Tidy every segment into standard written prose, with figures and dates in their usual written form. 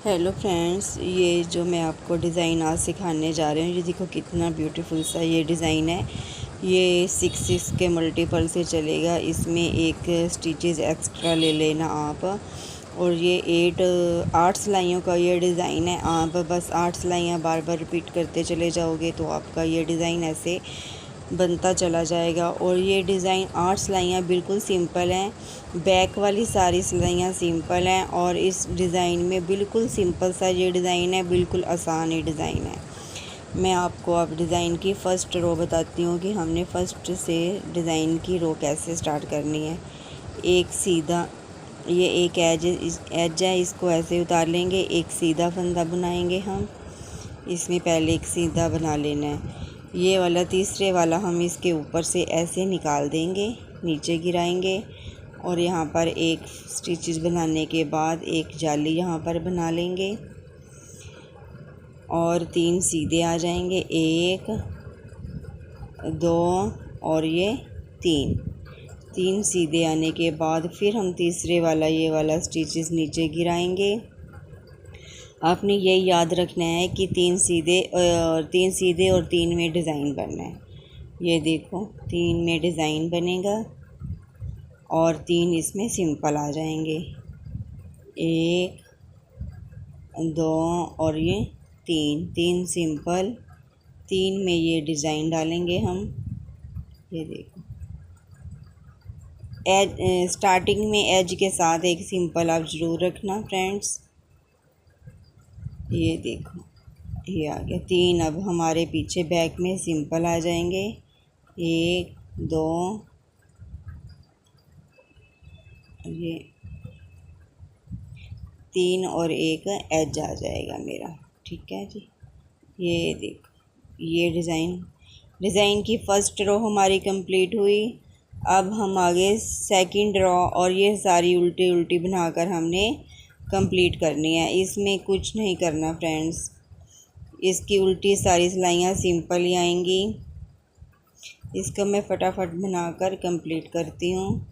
Hello friends, ये जो मैं आपको डिज़ाइन आज सिखाने जा रही हूँ, ये देखो कितना ब्यूटीफुल सा ये डिज़ाइन है। ये 6 के मल्टीपल से चलेगा। इसमें एक स्टिचेस एक्स्ट्रा ले लेना आप। और ये 8 सिलाइयों का ये डिज़ाइन है। आप बस 8 सिलाइयाँ बार बार रिपीट करते चले जाओगे तो आपका ये डिज़ाइन ऐसे बनता चला जाएगा। और ये डिज़ाइन 8 सिलाइयाँ बिल्कुल सिंपल हैं। बैक वाली सारी सिलाइयाँ सिंपल हैं और इस डिज़ाइन में बिल्कुल सिंपल सा ये डिज़ाइन है, बिल्कुल आसान ही डिज़ाइन है। मैं आपको अब डिज़ाइन की फ़र्स्ट रो बताती हूँ कि हमने फ़र्स्ट से डिज़ाइन की रो कैसे स्टार्ट करनी है। एक सीधा, ये एक एज है, इसको ऐसे उतार लेंगे। एक सीधा फंदा बनाएंगे हम, इसमें पहले एक सीधा बना लेना है। ये वाला तीसरे वाला हम इसके ऊपर से ऐसे निकाल देंगे, नीचे गिराएंगे और यहाँ पर एक स्टिचेस बनाने के बाद एक जाली यहाँ पर बना लेंगे और 3 सीधे आ जाएंगे। 1 2 और ये 3 सीधे आने के बाद फिर हम तीसरे वाला ये वाला स्टिचेस नीचे गिराएंगे। आपने ये याद रखना है कि 3 सीधे और 3 में डिज़ाइन बनना है। ये देखो 3 में डिज़ाइन बनेगा और 3 इसमें सिंपल आ जाएंगे। 1 2 और ये 3 सिंपल, 3 में ये डिज़ाइन डालेंगे हम। ये देखो एज स्टार्टिंग में एज के साथ एक सिंपल आप ज़रूर रखना फ्रेंड्स। ये देखो ये आ गया 3। अब हमारे पीछे बैक में सिंपल आ जाएंगे। 1 2 ये 3 और एक एज आ जाएगा मेरा। ठीक है जी। ये देखो ये डिज़ाइन की फ़र्स्ट रो हमारी कंप्लीट हुई। अब हम आगे सेकंड रो और ये सारी उल्टी उल्टी बनाकर हमने कंप्लीट करनी है। इसमें कुछ नहीं करना फ्रेंड्स, इसकी उल्टी सारी सिलाइयाँ सिंपल ही आएंगी। इसको मैं फटाफट बनाकर कंप्लीट करती हूँ।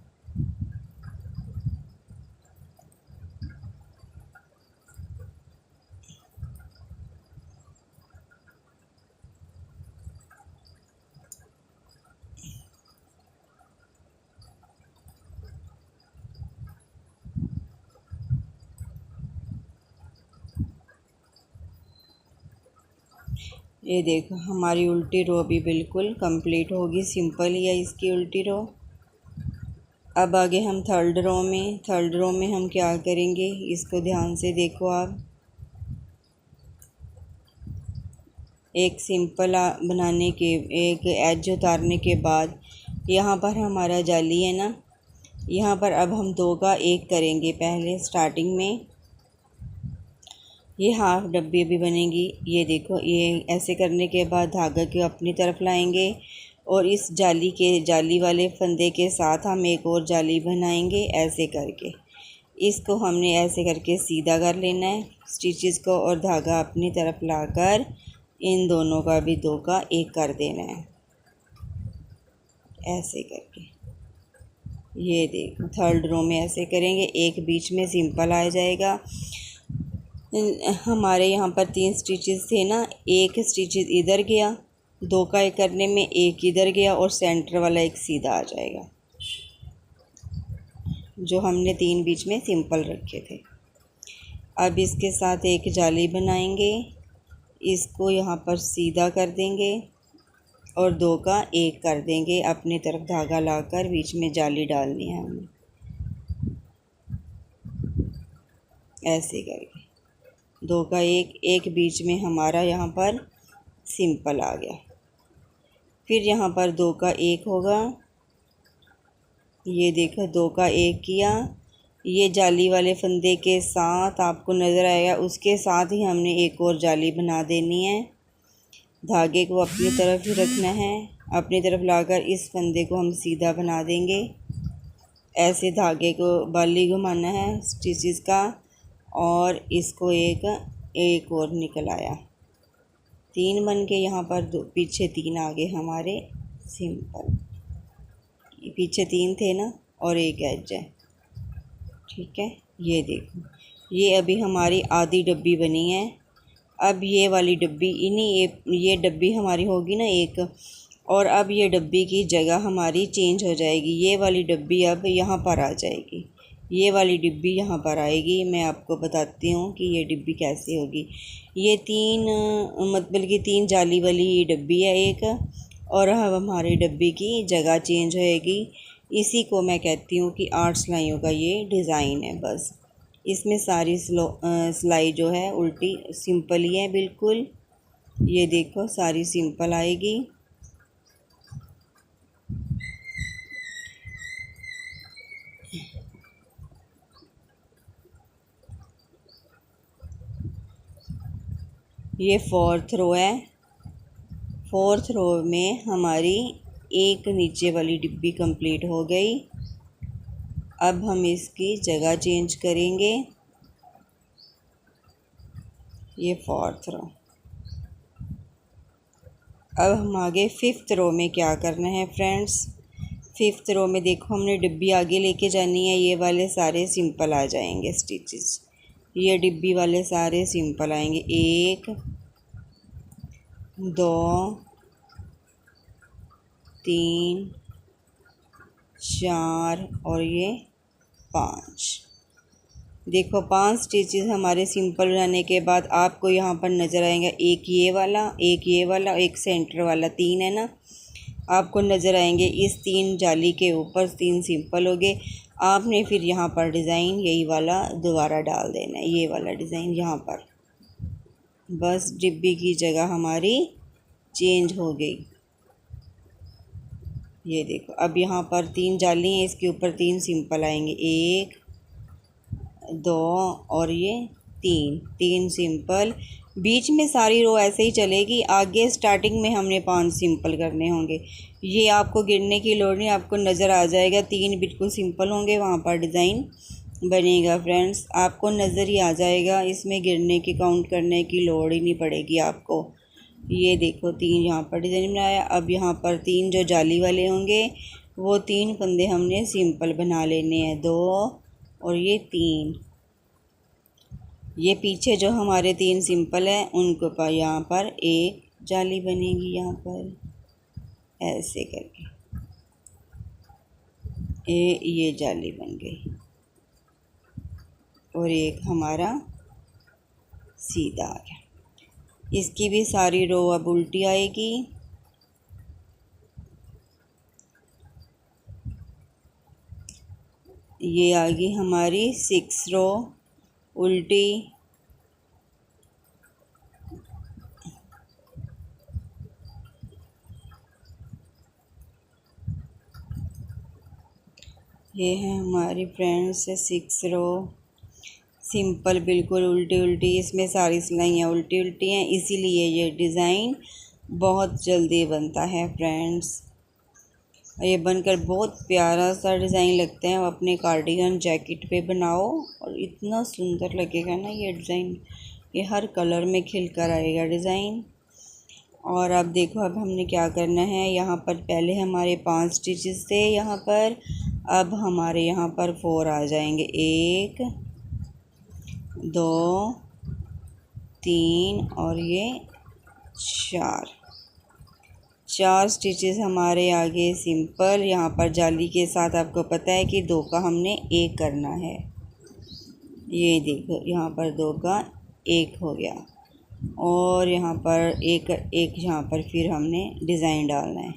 ये देखो हमारी उल्टी रो भी बिल्कुल कंप्लीट होगी, सिंपल ही है इसकी उल्टी रो। अब आगे हम थर्ड रो में हम क्या करेंगे, इसको ध्यान से देखो आप। एक सिंपल बनाने के एक एज उतारने के बाद यहाँ पर हमारा जाली है ना, यहाँ पर अब हम 2 का 1 करेंगे। पहले स्टार्टिंग में ये हाफ डब्बी भी बनेगी। ये देखो ये ऐसे करने के बाद धागा को अपनी तरफ लाएंगे और इस जाली वाले फंदे के साथ हम एक और जाली बनाएंगे ऐसे करके। इसको हमने ऐसे करके सीधा कर लेना है स्टिचेस को और धागा अपनी तरफ लाकर इन दोनों का भी 2 का 1 कर देना है ऐसे करके। ये देखो थर्ड रो में ऐसे करेंगे, एक बीच में सिंपल आ जाएगा। हमारे यहाँ पर 3 स्टिचेस थे ना, एक स्टिचेस इधर गया, 2 का 1 करने में एक इधर गया और सेंटर वाला एक सीधा आ जाएगा जो हमने 3 बीच में सिंपल रखे थे। अब इसके साथ एक जाली बनाएंगे, इसको यहाँ पर सीधा कर देंगे और 2 का 1 कर देंगे। अपनी तरफ धागा लाकर बीच में जाली डालनी है हमें ऐसे करके। 2 का 1 बीच में हमारा यहाँ पर सिंपल आ गया। फिर यहाँ पर 2 का 1 होगा। ये देखो 2 का 1 किया, ये जाली वाले फंदे के साथ आपको नज़र आएगा, उसके साथ ही हमने एक और जाली बना देनी है। धागे को अपनी तरफ ही रखना है, अपनी तरफ लाकर इस फंदे को हम सीधा बना देंगे। ऐसे धागे को बाली घुमाना है स्टिचेस का और इसको एक और निकल आया। 3 बन के यहाँ पर पीछे 3 आगे हमारे सिंपल। पीछे 3 थे ना और एक एज है। ठीक है, ये देखो ये अभी हमारी आधी डब्बी बनी है। अब ये वाली डब्बी ये डब्बी हमारी होगी ना एक, और अब ये डब्बी की जगह हमारी चेंज हो जाएगी। ये वाली डब्बी अब यहाँ पर आ जाएगी, ये वाली डिब्बी यहाँ पर आएगी। मैं आपको बताती हूँ कि ये डिब्बी कैसी होगी। ये मतलब कि 3 जाली वाली ये डब्बी है एक, और अब हमारी डब्बी की जगह चेंज होएगी। इसी को मैं कहती हूँ कि 8 सिलाइयों का ये डिज़ाइन है। बस इसमें सारी सिलाई जो है उल्टी सिंपल ही है बिल्कुल। ये देखो सारी सिंपल आएगी। ये 4th रो है। 4th रो में हमारी एक नीचे वाली डिब्बी कंप्लीट हो गई। अब हम इसकी जगह चेंज करेंगे। ये 4th रो। अब हम आगे 5th रो में क्या करना है फ्रेंड्स। 5th रो में देखो हमने डिब्बी आगे लेके जानी है। ये वाले सारे सिंपल आ जाएंगे स्टिचेस, ये डिब्बी वाले सारे सिंपल आएंगे। 1 2 3 4 और ये 5। देखो 5 स्टिचेस हमारे सिंपल रहने के बाद आपको यहाँ पर नज़र आएगा एक ये वाला, एक ये वाला, एक सेंटर वाला, 3 है ना, आपको नज़र आएंगे। इस 3 जाली के ऊपर 3 सिंपल हो गए। आपने फिर यहाँ पर डिज़ाइन यही वाला दोबारा डाल देना है, ये वाला डिज़ाइन यहाँ पर। बस डिब्बी की जगह हमारी चेंज हो गई। ये देखो अब यहाँ पर 3 जाली हैं, इसके ऊपर 3 सिंपल आएंगे। 1 2 और ये 3 सिंपल। बीच में सारी रो ऐसे ही चलेगी। आगे स्टार्टिंग में हमने 5 सिंपल करने होंगे। ये आपको गिनने की लोड़ नहीं, आपको नज़र आ जाएगा 3 बिल्कुल सिंपल होंगे, वहाँ पर डिज़ाइन बनेगा फ्रेंड्स, आपको नज़र ही आ जाएगा। इसमें गिनने की काउंट करने की लोड़ ही नहीं पड़ेगी आपको। ये देखो 3 यहाँ पर डिज़ाइन बनाया। अब यहाँ पर 3 जो जाली वाले होंगे वो 3 फंदे हमने सिंपल बना लेने हैं, 2 और ये 3। ये पीछे जो हमारे 3 सिंपल हैं उनको पर यहाँ पर एक जाली बनेगी, यहाँ पर ऐसे करके ये जाली बन गई और एक हमारा सीधा आ गया। इसकी भी सारी रो अब उल्टी आएगी। ये आ गई हमारी 6 रो उल्टी। ये है हमारी फ्रेंड्स 6 रो सिंपल बिल्कुल उल्टी उल्टी। इसमें सारी सिलाइयाँ उल्टी उल्टी हैं, इसीलिए ये डिज़ाइन बहुत जल्दी बनता है फ्रेंड्स। ये बनकर बहुत प्यारा सा डिज़ाइन लगता है। अपने कार्डिगन जैकेट पे बनाओ और इतना सुंदर लगेगा ना ये डिज़ाइन। ये हर कलर में खिल कर आएगा डिज़ाइन। और अब देखो अब हमने क्या करना है। यहाँ पर पहले हमारे 5 स्टिचेस थे यहाँ पर, अब हमारे यहाँ पर 4 आ जाएंगे। 1 2 3 और ये 4 स्टिचेस हमारे आगे सिंपल। यहाँ पर जाली के साथ आपको पता है कि 2 का हमने 1 करना है। ये देखो यहाँ पर 2 का 1 हो गया और यहाँ पर एक यहाँ पर फिर हमने डिज़ाइन डालना है।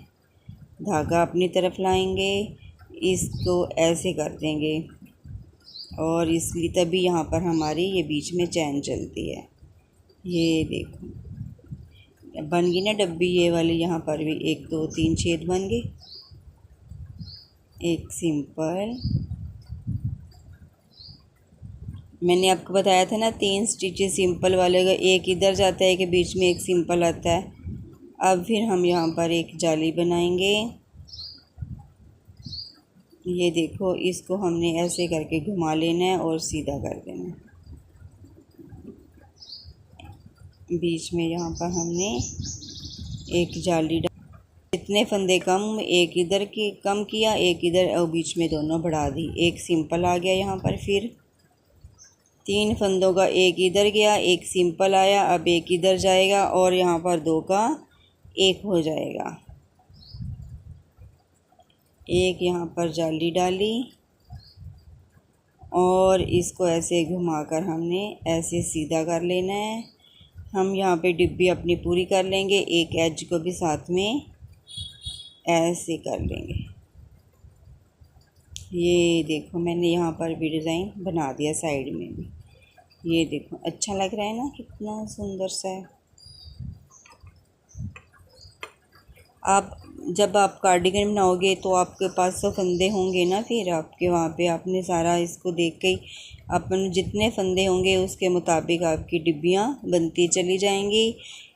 धागा अपनी तरफ लाएंगे, इसको ऐसे कर देंगे और इसलिए तभी यहाँ पर हमारी ये बीच में चैन चलती है। ये देखो बन गई ना डब्बी ये वाली। यहाँ पर भी 1 2 3 छेद बन गए, एक सिंपल। मैंने आपको बताया था ना 3 स्टिचेस सिंपल वाले का, एक इधर जाता है कि बीच में एक सिंपल आता है। अब फिर हम यहाँ पर एक जाली बनाएंगे। ये देखो इसको हमने ऐसे करके घुमा लेना है और सीधा कर देना है। बीच में यहाँ पर हमने एक जाली इतने फंदे कम, एक इधर की कम किया, एक इधर और बीच में दोनों बढ़ा दी। एक सिंपल आ गया यहाँ पर। फिर 3 फंदों का एक इधर गया, एक सिंपल आया, अब एक इधर जाएगा और यहाँ पर 2 का एक हो जाएगा। एक यहाँ पर जाली डाली और इसको ऐसे घुमाकर हमने ऐसे सीधा कर लेना है। हम यहाँ पे डिब्बी अपनी पूरी कर लेंगे, एक एज को भी साथ में ऐसे कर लेंगे। ये देखो मैंने यहाँ पर भी डिज़ाइन बना दिया, साइड में भी। ये देखो अच्छा लग रहा है ना, कितना सुंदर सा है। आप जब आप कार्डिगन बनाओगे तो आपके पास तो फंदे होंगे ना, फिर आपके वहाँ पे आपने सारा इसको देख के ही अपन जितने फंदे होंगे उसके मुताबिक आपकी डिब्बियाँ बनती चली जाएंगी।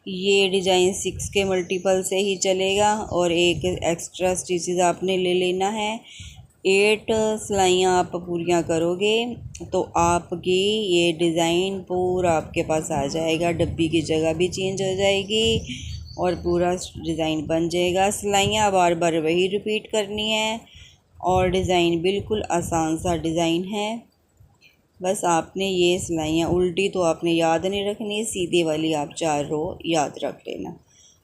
ये डिज़ाइन 6 के मल्टीपल से ही चलेगा और एक एक्स्ट्रा स्टिचेस आपने ले लेना है। 8 सिलाइयाँ आप पूरियाँ करोगे तो आपकी ये डिज़ाइन पूरा आपके पास आ जाएगा। डब्बी की जगह भी चेंज हो जाएगी और पूरा डिज़ाइन बन जाएगा। सिलाइयाँ बार बार वही रिपीट करनी है और डिज़ाइन बिल्कुल आसान सा डिज़ाइन है। बस आपने ये सिलाइयाँ उल्टी तो आपने याद नहीं रखनी, सीधे वाली आप 4 रो याद रख लेना।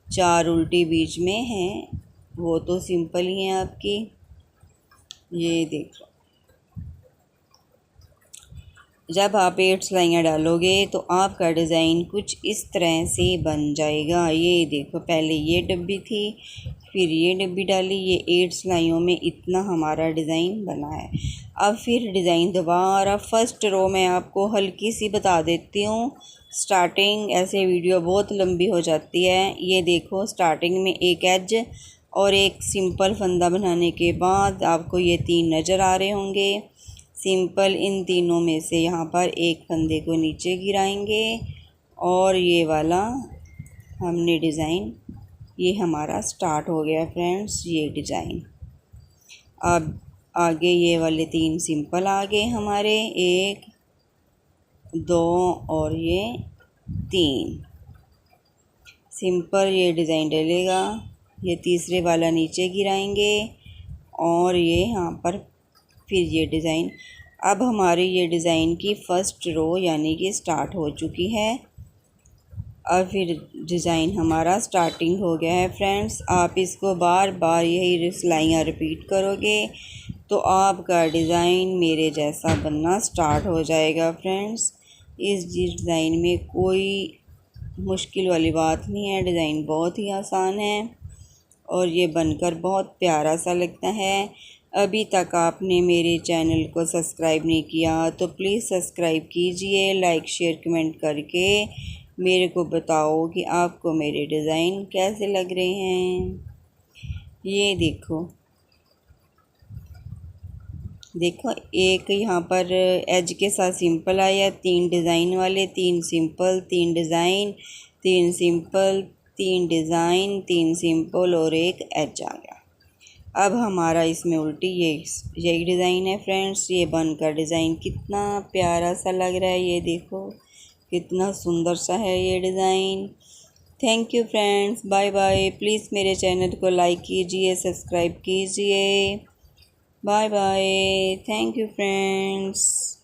4 उल्टी बीच में हैं वो तो सिंपल ही हैं आपकी। ये देखो जब आप 8 सिलाइयाँ डालोगे तो आपका डिज़ाइन कुछ इस तरह से बन जाएगा। ये देखो पहले ये डब्बी थी, फिर ये डब्बी डाली, ये 8 सिलाइयों में इतना हमारा डिज़ाइन बना है। अब फिर डिज़ाइन दोबारा फर्स्ट रो में आपको हल्की सी बता देती हूँ स्टार्टिंग, ऐसे वीडियो बहुत लंबी हो जाती है। ये देखो स्टार्टिंग में एक एज और एक सिंपल फंदा बनाने के बाद आपको ये 3 नज़र आ रहे होंगे सिंपल। इन तीनों में से यहाँ पर एक फंदे को नीचे गिराएंगे और ये वाला हमने डिज़ाइन, ये हमारा स्टार्ट हो गया फ्रेंड्स ये डिज़ाइन। अब आगे ये वाले 3 सिंपल आ गए हमारे, 1 2 और ये 3 सिंपल। ये डिज़ाइन डलेगा, ये तीसरे वाला नीचे गिराएंगे और ये यहाँ पर फिर ये डिज़ाइन। अब हमारी ये डिज़ाइन की फ़र्स्ट रो यानी कि स्टार्ट हो चुकी है। अब फिर डिज़ाइन हमारा स्टार्टिंग हो गया है फ्रेंड्स। आप इसको बार बार यही सिलाइयाँ रिपीट करोगे तो आपका डिज़ाइन मेरे जैसा बनना स्टार्ट हो जाएगा फ्रेंड्स। इस डिज़ाइन में कोई मुश्किल वाली बात नहीं है, डिज़ाइन बहुत ही आसान है और ये बनकर बहुत प्यारा सा लगता है। अभी तक आपने मेरे चैनल को सब्सक्राइब नहीं किया तो प्लीज़ सब्सक्राइब कीजिए, लाइक शेयर कमेंट करके मेरे को बताओ कि आपको मेरे डिज़ाइन कैसे लग रहे हैं। ये देखो एक यहाँ पर एज के साथ सिंपल आया, 3 डिज़ाइन वाले, 3 simple, 3 design, 3 simple, 3 design, 3 simple और एक एज आ गया। अब हमारा इसमें उल्टी यही डिज़ाइन है फ्रेंड्स। ये बनकर डिज़ाइन कितना प्यारा सा लग रहा है, ये देखो कितना सुंदर सा है ये design. Thank you friends, bye bye. Please मेरे चैनल को लाइक कीजिए, सब्सक्राइब कीजिए। Bye bye, thank you friends.